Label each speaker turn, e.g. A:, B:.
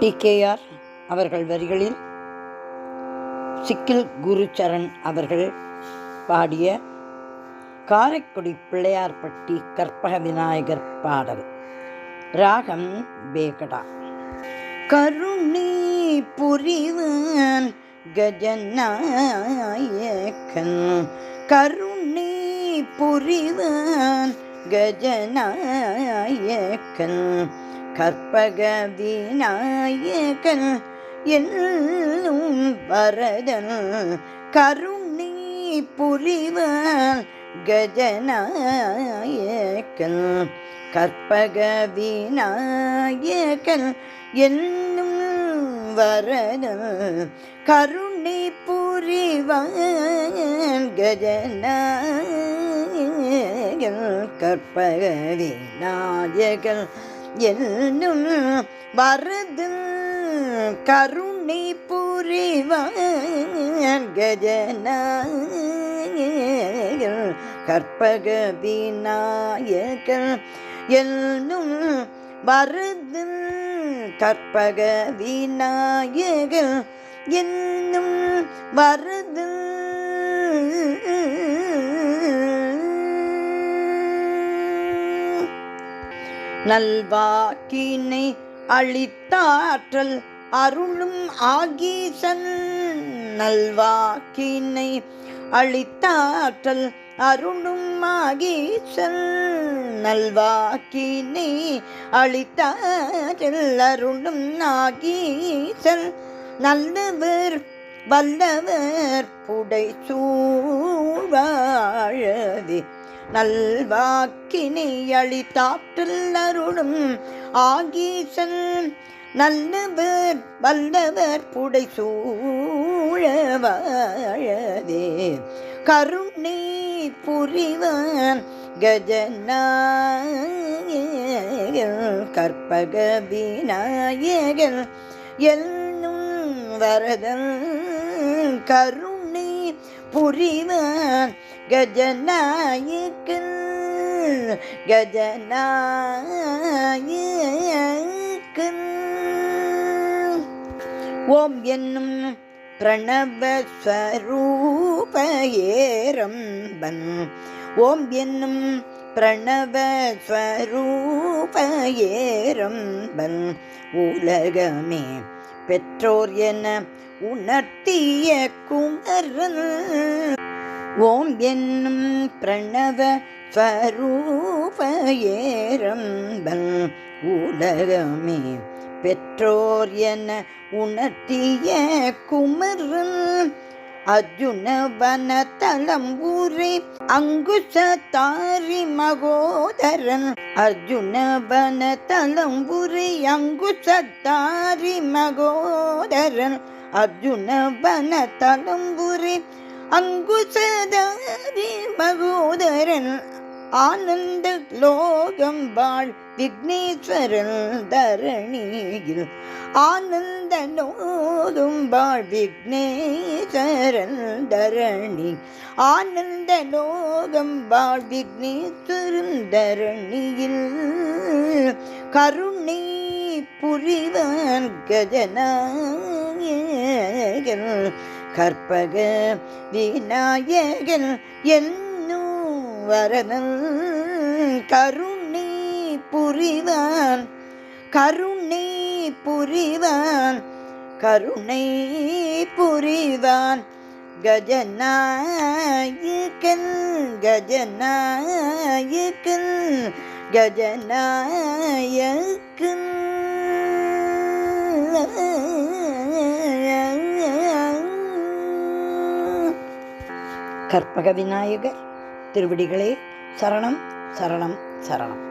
A: TKR அவர்கள் வரிகளில் sickle Gurucharan அவர்கள் பாடிய காரைக்குடி பிள்ளையார்பட்டி கற்பக விநாயகர் பாடல். ராகம் பேகடா. கருணை புரிவான் கஜநாயகன், கருணை புரிவான் கஜநாயகன், கற்பக விநாயகன் என்னும் வரதன், கருணை புரிவான் கஜநாயகன், கற்பக விநாயகன் என்னும் வரதன், கருணை புரிவான் கஜநாயகன், கற்பக விநாயகன் என்னும் வரதன், கருணை புரிவான் கஜநாயகன், கற்பக விநாயகன் என்னும் வரதன், கற்பக விநாயகன் என்னும் வரதன். நல்வாக்கினை அளித்தாற்றல் அருளும் ஆகீசன், நல்வாக்கினை அளித்தாற்றல் அருளும் ஆகீசன், நல்வாக்கினை அளித்தாற்றல் அருளும் ஆகீசன், நல்லவர் வல்லவர் புடை சூழ்வாழவே, நல்வாக்கினை அளித்தாற்றல் அருளும் ஆகீசன், நல்லவர் வல்லவர் புடை சூழவாழவே, கருணை புரிவான் கஜநாயகன், கற்பக விநாயகன் என்னும் வரதன், கருணை புரிவான் கஜநாயகன், கஜநாயகன். ஓம் என்னும் பிரணவஸ்வரூப ஏரம்பன், ஓம் என்னும் பிரணவஸ்வரூப ஏரம்பன், உலகமே பெற்றோர் என உணர்த்திய குமரன், ஓம் என்னும் பிரணவ ஸ்வரூப ஏரம்பன், உலகமே பெற்றோர் என உணர்த்திய குமரன், அர்ஜுன வனதலம் ஊரே அங்குசதாரி மகோதரன், அர்ஜுன வனதலம் ஊரே அங்குசதாரி மகோதரன், அர்ஜுன வனதலம் ஊரே அங்குசதாரி மகோதரன், ஆனந்த லோகம் வாழ் விக்னேஸ்வரன் தரணியில், ஆனந்த லோகம் வாழ் விக்னேஸ்வரன் தரணி, ஆனந்த லோகம் வாழ் விக்னேஸ்வரன் தரணியில், கருணை புரிவான் கஜநாயகன், கற்பக விநாயகன் என்னும் வரதன், கருணை புரிவான், கருணை புரிவான், கருணை புரிவான் கஜநாயகன், கஜநாயகன், கஜநாயகன். கற்பக விநாயகர் திருவடிகளே சரணம் சரணம் சரணம்.